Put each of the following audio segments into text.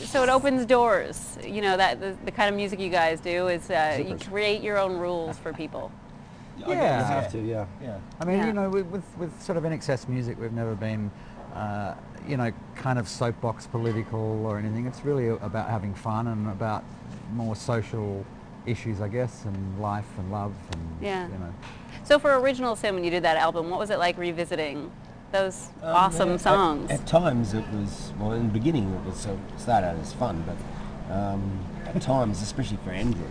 so it opens doors. You know, that the kind of music you guys do is you create your own rules for people. Yeah, you have to. Yeah. I mean, you know, with sort of INXS music, we've never been, you know, kind of soapbox political or anything. It's really about having fun and about more social issues, I guess, and life and love and you know. So for Original Sin, when you did that album, what was it like revisiting those awesome songs? At times it was, well, in the beginning it was started out as fun, but at times, especially for Andrew,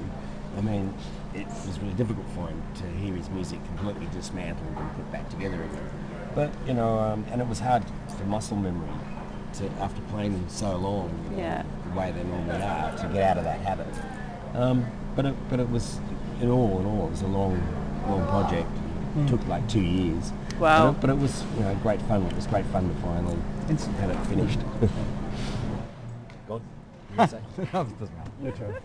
I mean, it was really difficult for him to hear his music completely dismantled and put back together again. But, you know, and it was hard for muscle memory to, after playing them so long, the way they normally are, to get out of that habit. But it was, in all, it was a long project. It took like 2 years. Wow. But it was, you know, great fun. It was great fun to finally have it finished. God, you say? Your turn.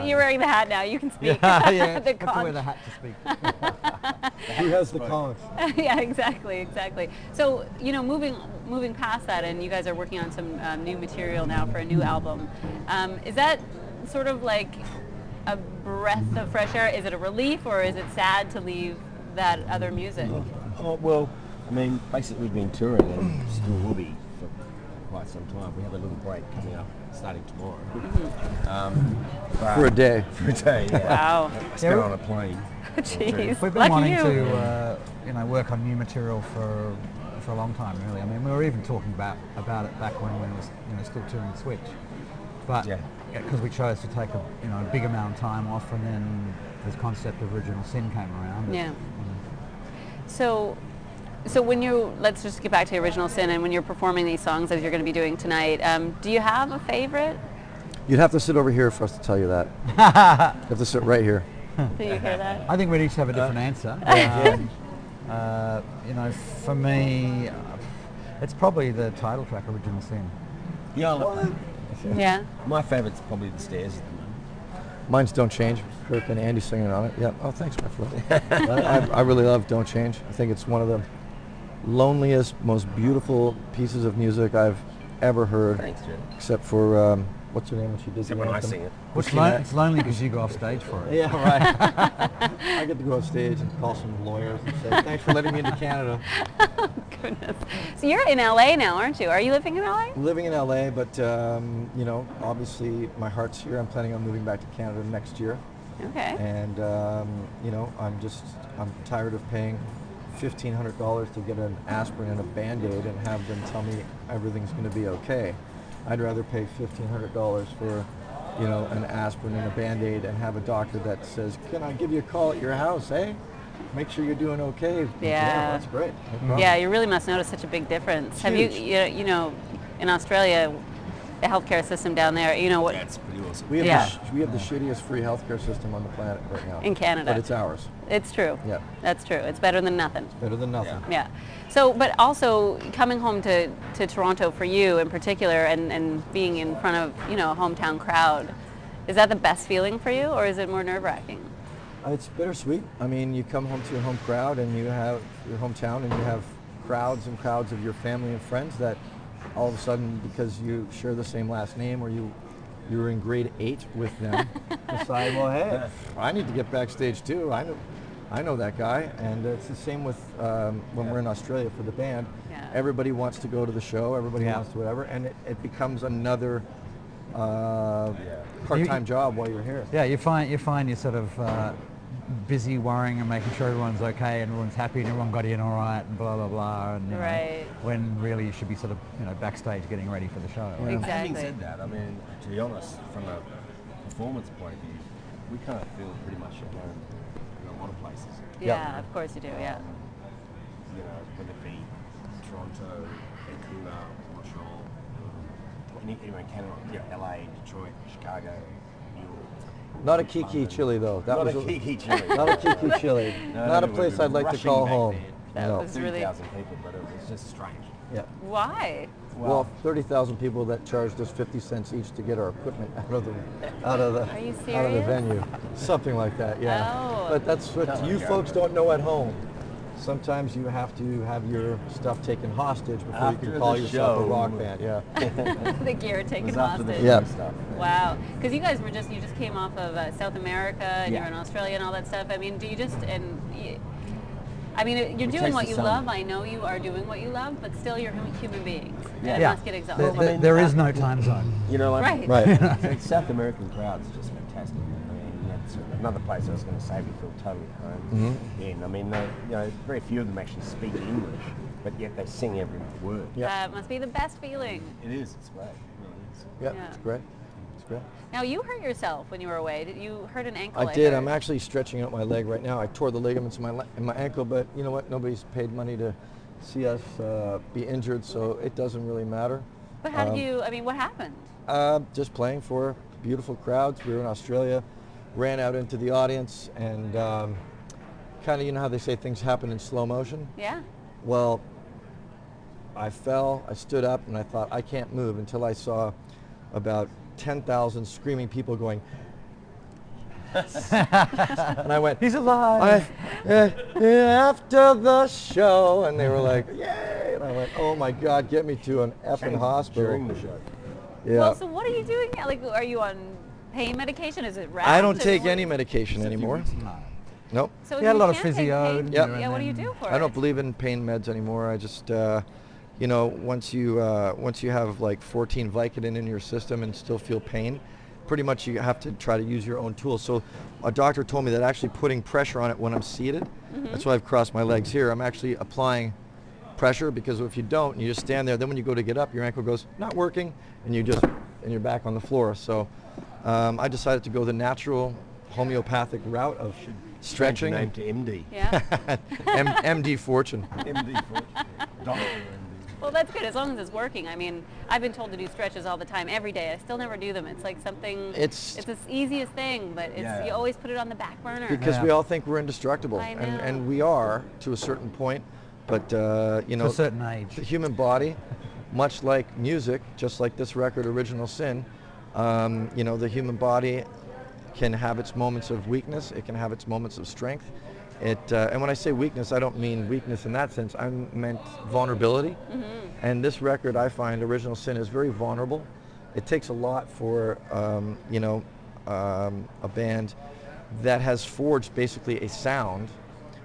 You're wearing the hat now. You can speak. Yeah, The have to wear the hat to speak. Who has the conch? Yeah, exactly. So, you know, moving past that, and you guys are working on some new material now for a new album. Is that sort of like a breath of fresh air? Is it a relief, or is it sad to leave that other music? Oh, well, I mean, basically we've been touring and still will be for quite some time. We have a little break coming up, starting tomorrow. For a day. For a day, yeah. Wow. I spent on a plane. Jeez, We've been lucky wanting you. to, you know, work on new material for a long time, really. I mean, we were even talking about it back when we was, you know, still touring Switch, but because we chose to take a big amount of time off, and then this concept of Original Sin came around. Yeah. So when let's just get back to Original Sin, and when you're performing these songs as you're going to be doing tonight, do you have a favorite? You'd have to sit over here for us to tell you that. You have to sit right here. Do you hear that? I think we'd each have a different answer. You know, for me, it's probably the title track, Original Sin. Yeah. Yeah. My favourite's probably The Stairs at the moment. Mine's Don't Change. Kirk and Andy singing on it. Yeah. Oh, thanks, my friend. I really love Don't Change. I think it's one of the loneliest, most beautiful pieces of music I've ever heard. Thanks, Jim. Except for what's her name when she does Except when I sing it. It's lonely because you go off stage for it. Yeah, right. I get to go off stage and call some lawyers and say, thanks for letting me into Canada. Goodness. So you're in LA now, aren't you? Are you living in LA? Living in LA, but you know, obviously my heart's here. I'm planning on moving back to Canada next year. Okay. And you know, I'm tired of paying $1,500 to get an aspirin and a Band-Aid and have them tell me everything's going to be okay. I'd rather pay $1,500 for, you know, an aspirin and a Band-Aid and have a doctor that says, "Can I give you a call at your house, eh? Make sure you're doing okay." Yeah. That's great. No problem. Yeah, you really must notice such a big difference. Have you, you know, in Australia, the healthcare system down there, you know what? That's pretty awesome. We have the shittiest free healthcare system on the planet right now. In Canada. But it's ours. It's true. Yeah. That's true. It's better than nothing. Better than nothing. Yeah. So, but also coming home to Toronto for you in particular, and being in front of, you know, a hometown crowd, is that the best feeling for you, or is it more nerve-wracking? It's bittersweet. I mean, you come home to your home crowd and you have your hometown and you have crowds and crowds of your family and friends that all of a sudden, because you share the same last name or you were in grade 8 with them, decide, well, hey, I need to get backstage too. I know that guy. And it's the same with when we're in Australia for the band. Yeah. Everybody wants to go to the show. Everybody wants to whatever. And it becomes another part-time job while you're here. Yeah, you find you're sort of busy worrying and making sure everyone's okay and everyone's happy and everyone got in all right and blah blah blah, and you know, when really you should be sort of, you know, backstage getting ready for the show. Exactly. Having said that, I mean, to be honest, from a performance point of view, we kind of feel pretty much at home in a lot of places. Yeah, of course you do. Yeah. You know, whether it be Toronto, Vancouver, Montreal, anywhere in Canada, LA, Detroit, Chicago, New York. Not a Kiki Chili though. Not a Kiki Chili. Not a Kiki Chili. Not a place I'd like to call home. That was really 30,000 people, but it was just strange. Yeah. Why? Well, 30,000 people that charged us 50 cents each to get our equipment out of the Are you out of the serious? venue. Something like that, yeah. Oh. But that's what you folks don't know at home. sometimes you have to have your stuff taken hostage before After you can call the yourself a show. rock band. Yeah. The gear taken was after the hostage. Yeah. stuff. Wow, because you guys you just came off of South America and Yeah. you're in Australia and all that stuff. I mean, do you just I mean, you're We doing chase what the you sun. love. I know you are doing what you love, but still you're human beings. Yeah. And Yeah. it must get exhausting. I mean, There is no time zone. You know, like Right. Right. the South American crowd's just fantastic. I mean, that's another place I was going to say we feel totally at home in. I mean, very few of them actually speak English, but yet they sing every word. Yeah. That must be the best feeling. It is. It's great. It really is. Yeah, Yeah. it's great. It's great. Now, you hurt yourself when you were away. You hurt an ankle. I did. heard. I'm actually stretching out my leg right now. I tore the ligaments in my ankle, but you know what? Nobody's paid money to see us be injured, so it doesn't really matter. But how did you? I mean, what happened? Just playing for beautiful crowds. We were in Australia, ran out into the audience, and kind of, you know how they say things happen in slow motion? Yeah. Well, I fell, I stood up, and I thought, I can't move until I saw about 10,000 screaming people going, and I went, He's alive. after the show, and they were like, yay, and I went, oh my God, get me to an effing Changed hospital. during the show. Yeah. Well, so what are you doing now? Like, are you on pain medication? Is it wrapped? I don't Or take what- any medication anymore. Nope. So He had you a lot of can't take physio, pain- Yep. Yeah. What do you do for it? I don't believe in pain meds anymore. I just, you know, once you have like 14 Vicodin in your system and still feel pain, pretty much you have to try to use your own tools. So a doctor told me that actually putting pressure on it when I'm seated, that's why I've crossed my legs here, I'm actually applying pressure, because if you don't, you just stand there, then when you go to get up, your ankle goes, not working, and you're back on the floor. So I decided to go the natural homeopathic route of stretching. Change your name to MD. Yeah. MD Fortune. MD for Doctor MD. Well, that's good as long as it's working. I mean, I've been told to do stretches all the time, every day. I still never do them. It's like something. It's the easiest thing, but Yeah. you always put it on the back burner. because Yeah. we all think we're indestructible, I know. and we are to a certain point, but you know, To a certain age. the human body, much like music, just like this record, Original Sin, you know, the human body can have its moments of weakness. It can have its moments of strength. And when I say weakness, I don't mean weakness in that sense. I meant vulnerability. And this record, I find, Original Sin, is very vulnerable. It takes a lot for, you know, a band that has forged basically a sound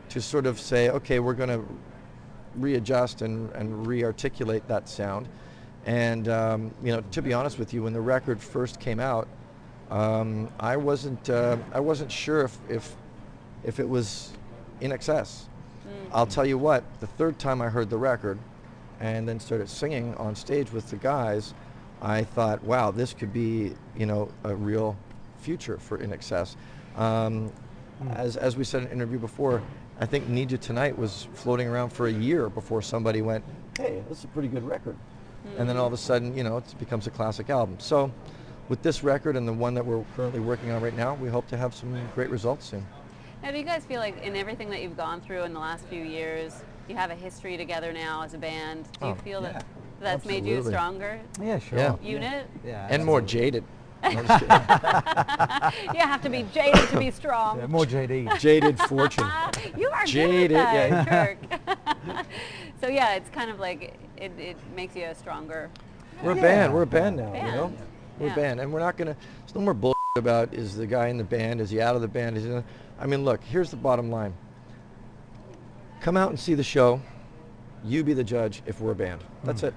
to sort of say, okay, we're going to readjust and re-articulate that sound. And you know, to be honest with you, when the record first came out, I wasn't sure if it was INXS. I'll tell you what, the third time I heard the record and then started singing on stage with the guys, I thought, wow, this could be, you know, a real future for INXS. As we said in an interview before, I think Need You Tonight was floating around for a year before somebody went, hey, this is a pretty good record. And then all of a sudden, you know, it becomes a classic album. So with this record and the one that we're currently working on right now, we hope to have some great results soon. Now, do you guys feel like in everything that you've gone through in the last few years, you have a history together now as a band? Do you Oh, feel yeah. that's made you a Absolutely. stronger Yeah, sure. Yeah. unit? Yeah, And more jaded. No, I'm just kidding. You have to be jaded to be strong. Yeah, more JD. Jaded Fortune. You are Jaded, good with that, yeah. jerk. So yeah, it's kind of like it makes you a stronger. We're a Yeah. band. We're a band now, Band. you know? We're Yeah. a band. And we're not going to, there's no more bullshit about is the guy in the band, is he out of the band? Is he, I mean, look, here's the bottom line. Come out and see the show. You be the judge if we're a band. That's it.